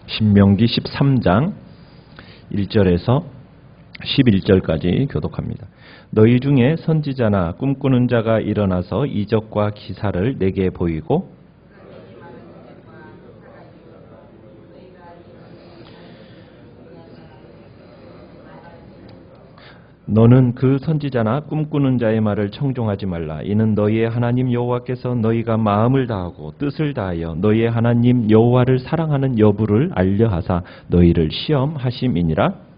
신명기 13장 1절에서 11절까지 교독합니다. 너희 중에 선지자나 꿈꾸는 자가 일어나서 이적과 기사를 내게 보이고 너는 그 선지자나 꿈꾸는 자의 말을 청종하지 말라. 이는 너희의 하나님 여호와께서 너희가 마음을 다하고 뜻을 다하여 너희의 하나님 여호와를 사랑하는 여부를 알려하사 너희를 시험하심이니라.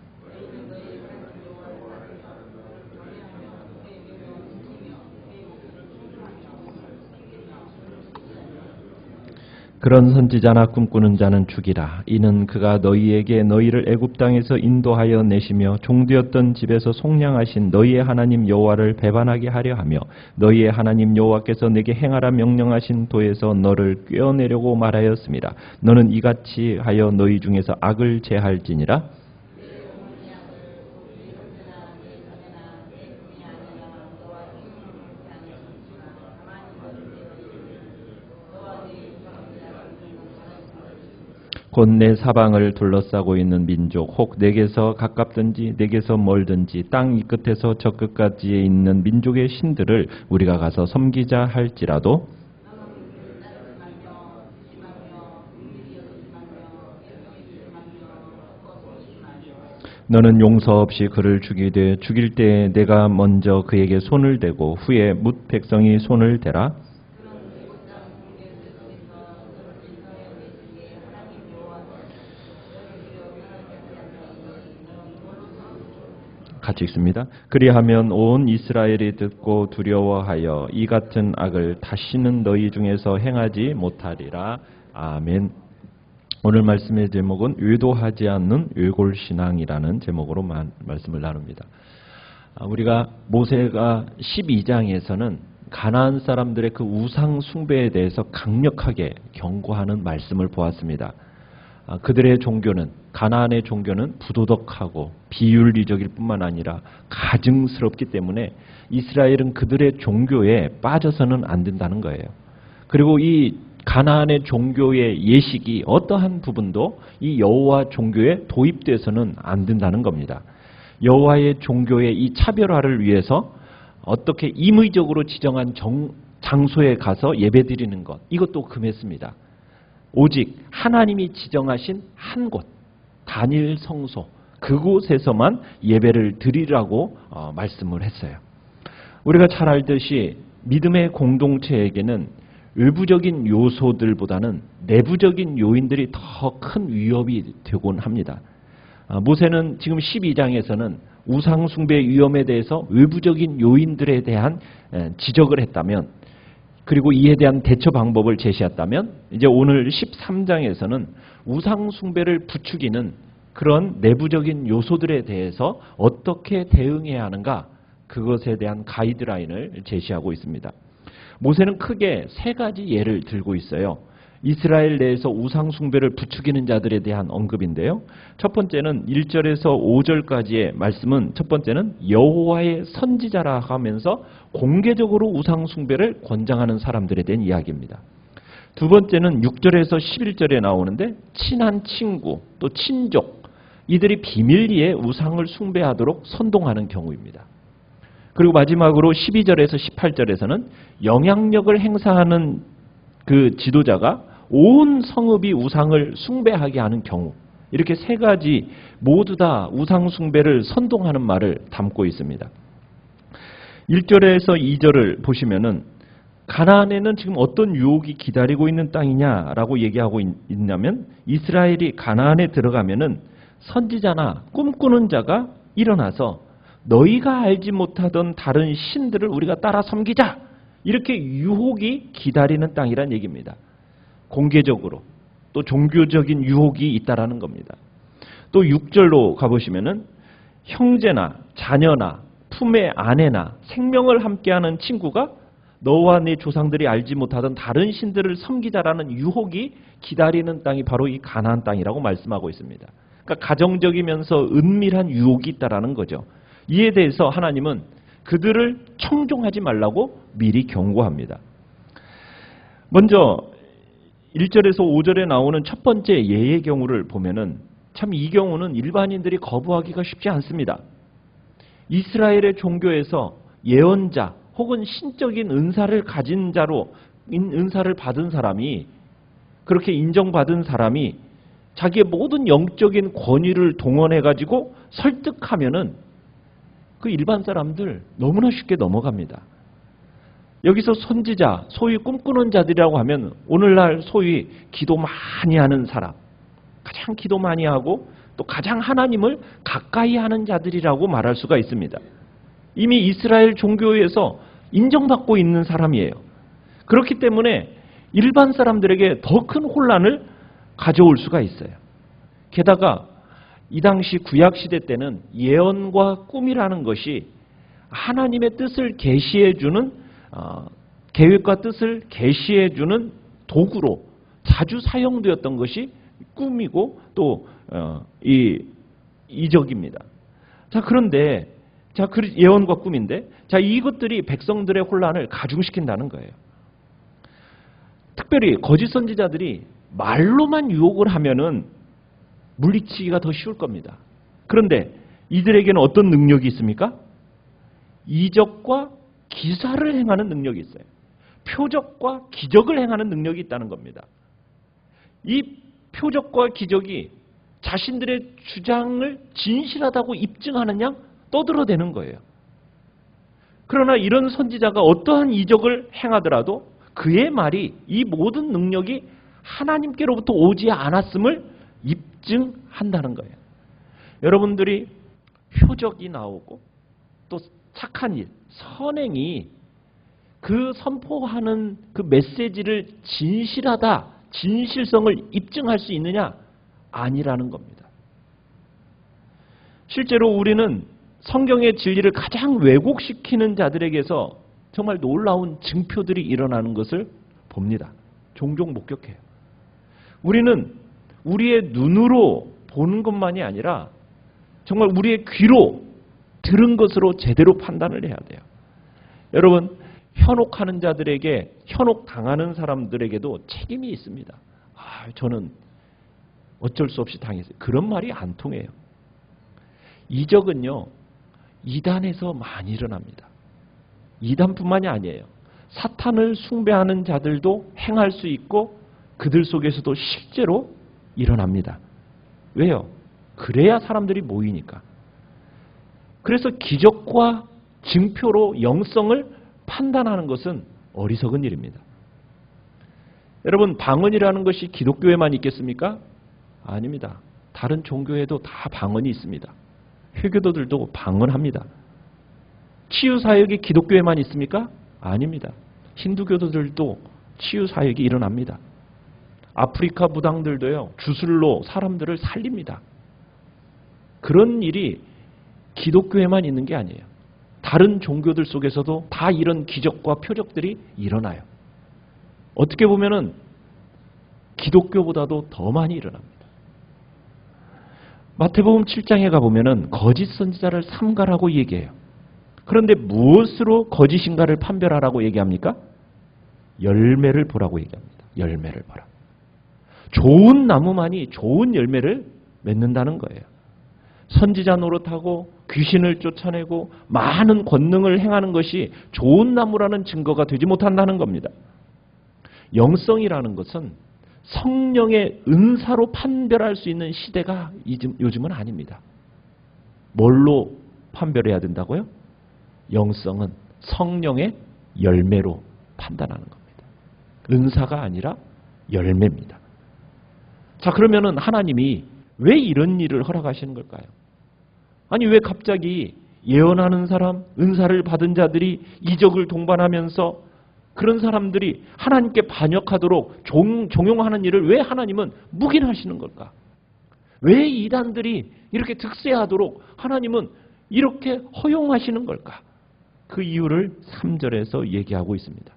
그런 선지자나 꿈꾸는 자는 죽이라. 이는 그가 너희에게 너희를 애굽 땅에서 인도하여 내시며 종되었던 집에서 속량하신 너희의 하나님 여호와를 배반하게 하려 하며 너희의 하나님 여호와께서 내게 행하라 명령하신 도에서 너를 꿰어내려고 말하였습니다. 너는 이같이 하여 너희 중에서 악을 제할지니라. 곧 내 사방을 둘러싸고 있는 민족 혹 내게서 가깝든지 내게서 멀든지 땅 이 끝에서 저 끝까지에 있는 민족의 신들을 우리가 가서 섬기자 할지라도 너는 용서 없이 그를 죽이되 죽일 때에 내가 먼저 그에게 손을 대고 후에 뭇 백성이 손을 대라. 같이 읽습니다. 그리하면 온 이스라엘이 듣고 두려워하여 이 같은 악을 다시는 너희 중에서 행하지 못하리라. 아멘. 오늘 말씀의 제목은 의도하지 않는 외골신앙이라는 제목으로 말씀을 나눕니다. 우리가 모세가 12장에서는 가나안 사람들의 그 우상 숭배에 대해서 강력하게 경고하는 말씀을 보았습니다. 그들의 종교는 가나안의 종교는 부도덕하고 비윤리적일 뿐만 아니라 가증스럽기 때문에 이스라엘은 그들의 종교에 빠져서는 안 된다는 거예요. 그리고 이 가나안의 종교의 예식이 어떠한 부분도 이 여호와 종교에 도입돼서는 안 된다는 겁니다. 여호와의 종교의 이 차별화를 위해서 어떻게 임의적으로 지정한 장소에 가서 예배드리는 것, 이것도 금했습니다. 오직 하나님이 지정하신 한 곳, 단일 성소, 그곳에서만 예배를 드리라고 말씀을 했어요. 우리가 잘 알듯이 믿음의 공동체에게는 외부적인 요소들보다는 내부적인 요인들이 더 큰 위협이 되곤 합니다. 모세는 지금 12장에서는 우상 숭배의 위험에 대해서 외부적인 요인들에 대한 지적을 했다면, 그리고 이에 대한 대처 방법을 제시했다면, 이제 오늘 13장에서는 우상 숭배를 부추기는 그런 내부적인 요소들에 대해서 어떻게 대응해야 하는가, 그것에 대한 가이드라인을 제시하고 있습니다. 모세는 크게 세 가지 예를 들고 있어요. 이스라엘 내에서 우상 숭배를 부추기는 자들에 대한 언급인데요. 첫 번째는 1절에서 5절까지의 말씀은, 첫 번째는 여호와의 선지자라 하면서 공개적으로 우상 숭배를 권장하는 사람들에 대한 이야기입니다. 두 번째는 6절에서 11절에 나오는데 친한 친구 또 친족, 이들이 비밀리에 우상을 숭배하도록 선동하는 경우입니다. 그리고 마지막으로 12절에서 18절에서는 영향력을 행사하는 그 지도자가 온 성읍이 우상을 숭배하게 하는 경우, 이렇게 세 가지 모두 다 우상 숭배를 선동하는 말을 담고 있습니다. 1절에서 2절을 보시면은 가나안에는 지금 어떤 유혹이 기다리고 있는 땅이냐라고 얘기하고 있냐면, 이스라엘이 가나안에 들어가면은 선지자나 꿈꾸는 자가 일어나서 너희가 알지 못하던 다른 신들을 우리가 따라 섬기자, 이렇게 유혹이 기다리는 땅이란 얘기입니다. 공개적으로 또 종교적인 유혹이 있다라는 겁니다. 또 6절로 가보시면은 형제나 자녀나 품의 아내나 생명을 함께하는 친구가 너와 네 조상들이 알지 못하던 다른 신들을 섬기자라는 유혹이 기다리는 땅이 바로 이 가나안 땅이라고 말씀하고 있습니다. 그러니까 가정적이면서 은밀한 유혹이 있다라는 거죠. 이에 대해서 하나님은 그들을 청종하지 말라고 미리 경고합니다. 먼저 1절에서 5절에 나오는 첫 번째 예의 경우를 보면은 참 이 경우는 일반인들이 거부하기가 쉽지 않습니다. 이스라엘의 종교에서 예언자 혹은 신적인 은사를 가진 자로 은사를 받은 사람이, 그렇게 인정받은 사람이 자기의 모든 영적인 권위를 동원해가지고 설득하면은 그 일반 사람들 너무나 쉽게 넘어갑니다. 여기서 선지자, 소위 꿈꾸는 자들이라고 하면 오늘날 소위 기도 많이 하는 사람, 가장 기도 많이 하고 또 가장 하나님을 가까이 하는 자들이라고 말할 수가 있습니다. 이미 이스라엘 종교에서 인정받고 있는 사람이에요. 그렇기 때문에 일반 사람들에게 더 큰 혼란을 가져올 수가 있어요. 게다가 이 당시 구약시대 때는 예언과 꿈이라는 것이 하나님의 뜻을 계시해주는 계획과 뜻을 계시해주는 도구로 자주 사용되었던 것이 꿈이고 또 이적입니다. 자, 그런데 예언과 꿈인데 이것들이 백성들의 혼란을 가중시킨다는 거예요. 특별히 거짓 선지자들이 말로만 유혹을 하면은 물리치기가 더 쉬울 겁니다. 그런데 이들에게는 어떤 능력이 있습니까? 이적과 기사를 행하는 능력이 있어요. 표적과 기적을 행하는 능력이 있다는 겁니다. 이 표적과 기적이 자신들의 주장을 진실하다고 입증하느냐 떠들어대는 거예요. 그러나 이런 선지자가 어떠한 이적을 행하더라도 그의 말이, 이 모든 능력이 하나님께로부터 오지 않았음을 입증한다는 거예요. 여러분들이 표적이 나오고 또 착한 일, 선행이 그 선포하는 그 메시지를 진실하다, 진실성을 입증할 수 있느냐? 아니라는 겁니다. 실제로 우리는 성경의 진리를 가장 왜곡시키는 자들에게서 정말 놀라운 증표들이 일어나는 것을 봅니다. 종종 목격해요. 우리는 우리의 눈으로 보는 것만이 아니라 정말 우리의 귀로 들은 것으로 제대로 판단을 해야 돼요. 여러분, 현혹하는 자들에게, 현혹당하는 사람들에게도 책임이 있습니다. 저는 어쩔 수 없이 당했어요. 그런 말이 안 통해요. 이적은요, 이단에서 많이 일어납니다. 이단뿐만이 아니에요. 사탄을 숭배하는 자들도 행할 수 있고 그들 속에서도 실제로 일어납니다. 왜요? 그래야 사람들이 모이니까. 그래서 기적과 증표로 영성을 판단하는 것은 어리석은 일입니다. 여러분, 방언이라는 것이 기독교에만 있겠습니까? 아닙니다. 다른 종교에도 다 방언이 있습니다. 회교도들도 방언합니다. 치유사역이 기독교에만 있습니까? 아닙니다. 힌두교도들도 치유사역이 일어납니다. 아프리카 무당들도요, 주술로 사람들을 살립니다. 그런 일이 기독교에만 있는 게 아니에요. 다른 종교들 속에서도 다 이런 기적과 표적들이 일어나요. 어떻게 보면은 기독교보다도 더 많이 일어납니다. 마태복음 7장에 가보면은 거짓 선지자를 삼가라고 얘기해요. 그런데 무엇으로 거짓인가를 판별하라고 얘기합니까? 열매를 보라고 얘기합니다. 열매를 보라. 좋은 나무만이 좋은 열매를 맺는다는 거예요. 선지자 노릇하고 귀신을 쫓아내고 많은 권능을 행하는 것이 좋은 나무라는 증거가 되지 못한다는 겁니다. 영성이라는 것은 성령의 은사로 판별할 수 있는 시대가 요즘은 아닙니다. 뭘로 판별해야 된다고요? 영성은 성령의 열매로 판단하는 겁니다. 은사가 아니라 열매입니다. 자, 그러면은 하나님이 왜 이런 일을 허락하시는 걸까요? 아니, 왜 갑자기 예언하는 사람, 은사를 받은 자들이 이적을 동반하면서 그런 사람들이 하나님께 반역하도록 종용하는 일을 왜 하나님은 묵인하시는 걸까? 왜 이단들이 이렇게 득세하도록 하나님은 이렇게 허용하시는 걸까? 그 이유를 3절에서 얘기하고 있습니다.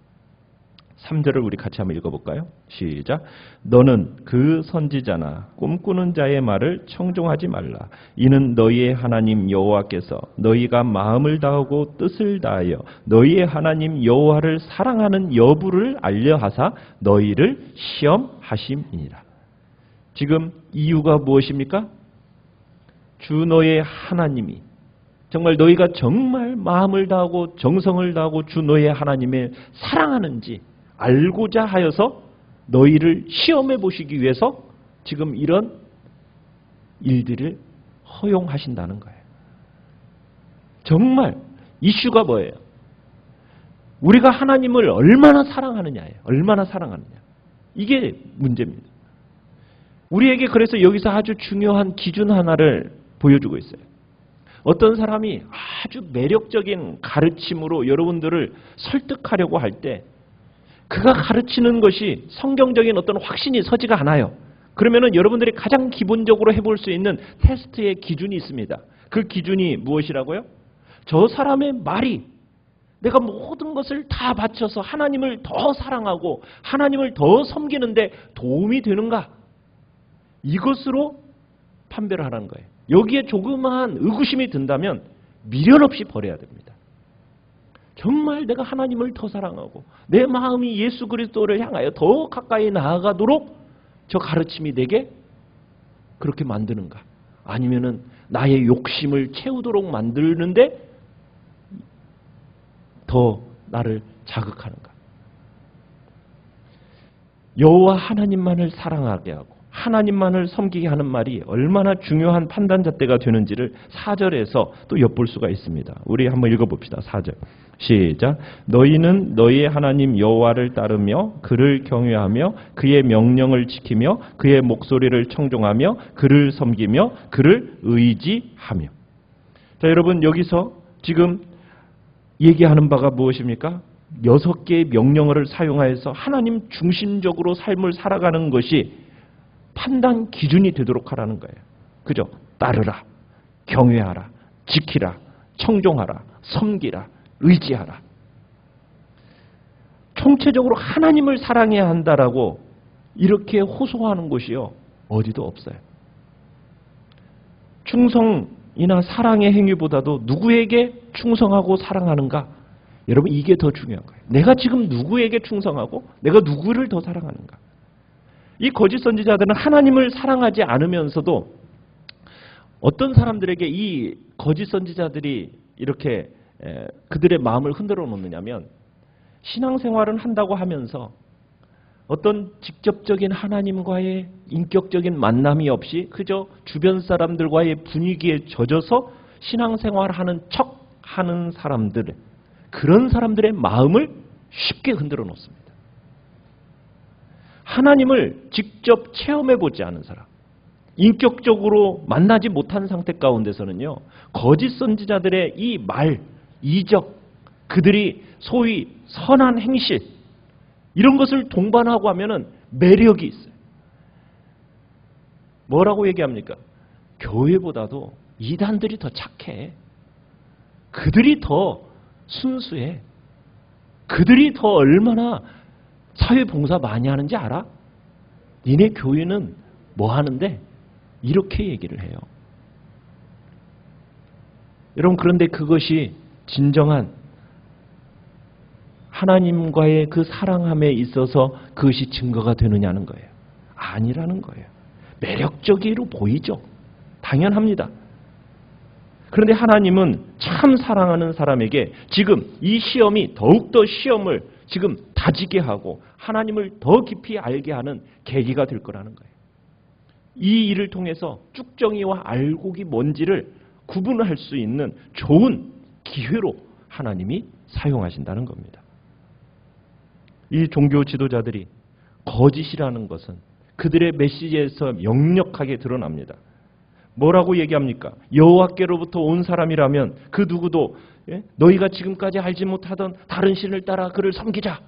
3절을 우리 같이 한번 읽어볼까요? 시작. 너는 그 선지자나 꿈꾸는 자의 말을 청종하지 말라. 이는 너희의 하나님 여호와께서 너희가 마음을 다하고 뜻을 다하여 너희의 하나님 여호와를 사랑하는 여부를 알려하사 너희를 시험하심이니라. 지금 이유가 무엇입니까? 주 너의 하나님이 정말 너희가 정말 마음을 다하고 정성을 다하고 주 너의 하나님을 사랑하는지 알고자 하여서 너희를 시험해 보시기 위해서 지금 이런 일들을 허용하신다는 거예요. 정말 이슈가 뭐예요? 우리가 하나님을 얼마나 사랑하느냐예요. 얼마나 사랑하느냐. 이게 문제입니다. 우리에게 그래서 여기서 아주 중요한 기준 하나를 보여주고 있어요. 어떤 사람이 아주 매력적인 가르침으로 여러분들을 설득하려고 할 때 그가 가르치는 것이 성경적인 어떤 확신이 서지가 않아요. 그러면은 여러분들이 가장 기본적으로 해볼 수 있는 테스트의 기준이 있습니다. 그 기준이 무엇이라고요? 저 사람의 말이 내가 모든 것을 다 바쳐서 하나님을 더 사랑하고 하나님을 더 섬기는데 도움이 되는가? 이것으로 판별을 하라는 거예요. 여기에 조그마한 의구심이 든다면 미련 없이 버려야 됩니다. 정말 내가 하나님을 더 사랑하고 내 마음이 예수 그리스도를 향하여 더 가까이 나아가도록 저 가르침이 내게 그렇게 만드는가? 아니면은 나의 욕심을 채우도록 만드는데 더 나를 자극하는가? 여호와 하나님만을 사랑하게 하고 하나님만을 섬기게 하는 말이 얼마나 중요한 판단잣대가 되는지를 4절에서 또 엿볼 수가 있습니다. 우리 한번 읽어봅시다. 4절. 시작. 너희는 너희의 하나님 여호와를 따르며 그를 경외하며 그의 명령을 지키며 그의 목소리를 청종하며 그를 섬기며 그를 의지하며. 자, 여러분 여기서 지금 얘기하는 바가 무엇입니까? 6개의 명령어를 사용하여서 하나님 중심적으로 삶을 살아가는 것이 판단 기준이 되도록 하라는 거예요. 그죠? 따르라, 경외하라, 지키라, 청종하라, 섬기라, 의지하라. 총체적으로 하나님을 사랑해야 한다라고 이렇게 호소하는 곳이요 어디도 없어요. 충성이나 사랑의 행위보다도 누구에게 충성하고 사랑하는가? 여러분 이게 더 중요한 거예요. 내가 지금 누구에게 충성하고 내가 누구를 더 사랑하는가? 이 거짓 선지자들은 하나님을 사랑하지 않으면서도 어떤 사람들에게 이 거짓 선지자들이 이렇게 그들의 마음을 흔들어 놓느냐면 신앙생활은 한다고 하면서 어떤 직접적인 하나님과의 인격적인 만남이 없이 그저 주변 사람들과의 분위기에 젖어서 신앙생활하는 척하는 사람들, 그런 사람들의 마음을 쉽게 흔들어 놓습니다. 하나님을 직접 체험해보지 않은 사람, 인격적으로 만나지 못한 상태 가운데서는요, 거짓 선지자들의 이 말, 이적, 그들이 소위 선한 행실, 이런 것을 동반하고 하면은 매력이 있어요. 뭐라고 얘기합니까? 교회보다도 이단들이 더 착해. 그들이 더 순수해. 그들이 더 얼마나 사회봉사 많이 하는지 알아? 니네 교회는 뭐 하는데? 이렇게 얘기를 해요. 여러분 그런데 그것이 진정한 하나님과의 그 사랑함에 있어서 그것이 증거가 되느냐는 거예요. 아니라는 거예요. 매력적으로 보이죠. 당연합니다. 그런데 하나님은 참 사랑하는 사람에게 지금 이 시험이 더욱더 시험을 지금 다지게 하고 하나님을 더 깊이 알게 하는 계기가 될 거라는 거예요. 이 일을 통해서 쭉정이와 알곡이 뭔지를 구분할 수 있는 좋은 기회로 하나님이 사용하신다는 겁니다. 이 종교 지도자들이 거짓이라는 것은 그들의 메시지에서 명력하게 드러납니다. 뭐라고 얘기합니까? 여호와께로부터 온 사람이라면 그 누구도 너희가 지금까지 알지 못하던 다른 신을 따라 그를 섬기자.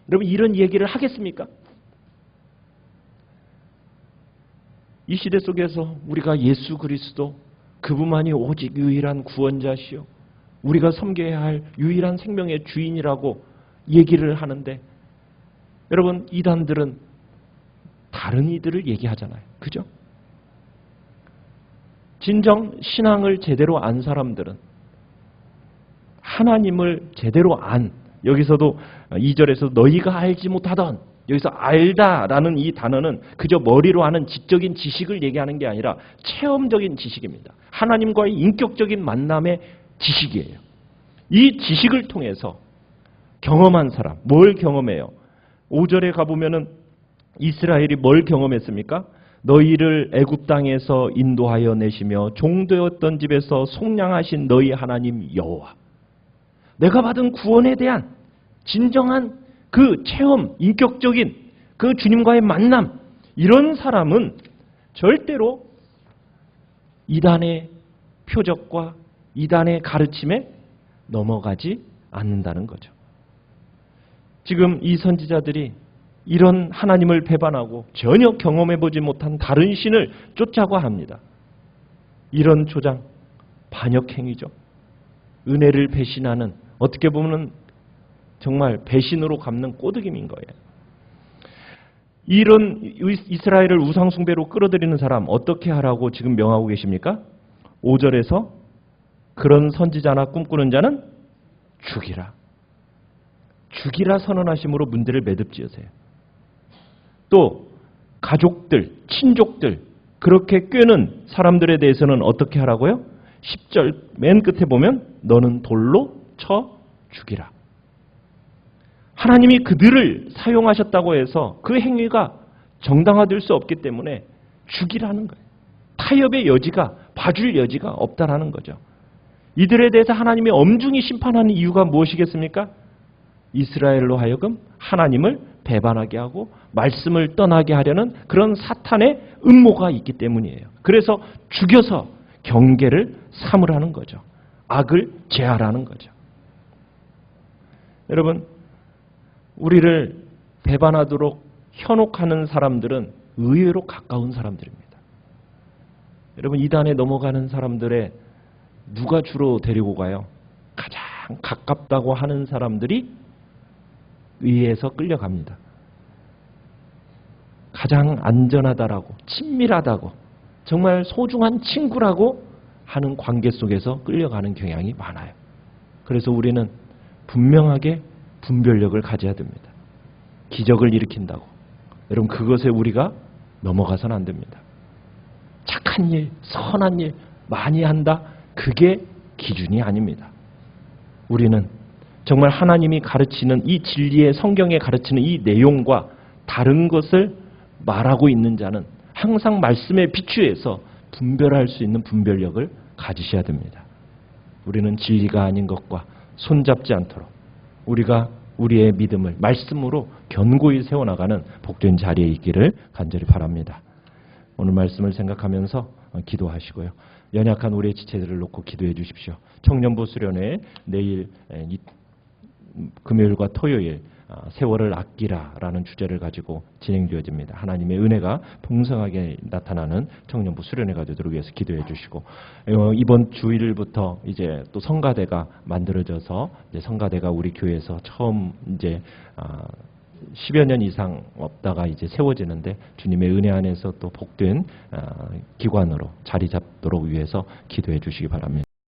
여러분 이런 얘기를 하겠습니까? 이 시대 속에서 우리가 예수 그리스도 그분만이 오직 유일한 구원자시요 우리가 섬겨야 할 유일한 생명의 주인이라고 얘기를 하는데 여러분, 이단들은 다른 이들을 얘기하잖아요. 그죠? 진정 신앙을 제대로 안 사람들은 하나님을 제대로 여기서도 2절에서 너희가 알지 못하던, 여기서 알다라는 이 단어는 그저 머리로 하는 지적인 지식을 얘기하는 게 아니라 체험적인 지식입니다. 하나님과의 인격적인 만남의 지식이에요. 이 지식을 통해서 경험한 사람, 뭘 경험해요? 5절에 가보면은 이스라엘이 뭘 경험했습니까? 너희를 애굽 땅에서 인도하여 내시며 종되었던 집에서 속량하신 너희 하나님 여호와. 내가 받은 구원에 대한 진정한 그 체험, 인격적인 그 주님과의 만남, 이런 사람은 절대로 이단의 표적과 이단의 가르침에 넘어가지 않는다는 거죠. 지금 이 선지자들이 이런 하나님을 배반하고 전혀 경험해보지 못한 다른 신을 쫓자고 합니다. 이런 조장, 반역행위죠. 은혜를 배신하는, 어떻게 보면 정말 배신으로 갚는 꼬드김인 거예요. 이런 이스라엘을 우상숭배로 끌어들이는 사람 어떻게 하라고 지금 명하고 계십니까? 5절에서 그런 선지자나 꿈꾸는 자는 죽이라. 죽이라 선언하심으로 문제를 매듭지으세요. 또 가족들, 친족들, 그렇게 꿰는 사람들에 대해서는 어떻게 하라고요? 10절 맨 끝에 보면 너는 돌로 쳐 죽이라. 하나님이 그들을 사용하셨다고 해서 그 행위가 정당화될 수 없기 때문에 죽이라는 거예요. 타협의 여지가, 봐줄 여지가 없다라는 거죠. 이들에 대해서 하나님이 엄중히 심판하는 이유가 무엇이겠습니까? 이스라엘로 하여금 하나님을 배반하게 하고 말씀을 떠나게 하려는 그런 사탄의 음모가 있기 때문이에요. 그래서 죽여서 경계를 삼으라는 거죠. 악을 제하라는 거죠. 여러분, 우리를 배반하도록 현혹하는 사람들은 의외로 가까운 사람들입니다. 여러분, 이단에 넘어가는 사람들의 누가 주로 데리고 가요? 가장 가깝다고 하는 사람들이 의해서 끌려갑니다. 가장 안전하다라고, 친밀하다고, 정말 소중한 친구라고 하는 관계 속에서 끌려가는 경향이 많아요. 그래서 우리는 분명하게 분별력을 가져야 됩니다. 기적을 일으킨다고 여러분, 그것에 우리가 넘어가서는 안 됩니다. 착한 일, 선한 일 많이 한다, 그게 기준이 아닙니다. 우리는 정말 하나님이 가르치는 이 진리의, 성경에 가르치는 이 내용과 다른 것을 말하고 있는 자는 항상 말씀에 비추해서 분별할 수 있는 분별력을 가지셔야 됩니다. 우리는 진리가 아닌 것과 손잡지 않도록 우리가 우리의 믿음을 말씀으로 견고히 세워나가는 복된 자리에 있기를 간절히 바랍니다. 오늘 말씀을 생각하면서 기도하시고요. 연약한 우리의 지체들을 놓고 기도해 주십시오. 청년부 수련회 내일 금요일과 토요일 세월을 아끼라라는 주제를 가지고 진행되어집니다. 하나님의 은혜가 풍성하게 나타나는 청년부 수련회가 되도록 위해서 기도해 주시고, 이번 주일부터 이제 또 성가대가 만들어져서 이제 성가대가 우리 교회에서 처음 이제 10여 년 이상 없다가 이제 세워지는데 주님의 은혜 안에서 또 복된 기관으로 자리 잡도록 위해서 기도해 주시기 바랍니다.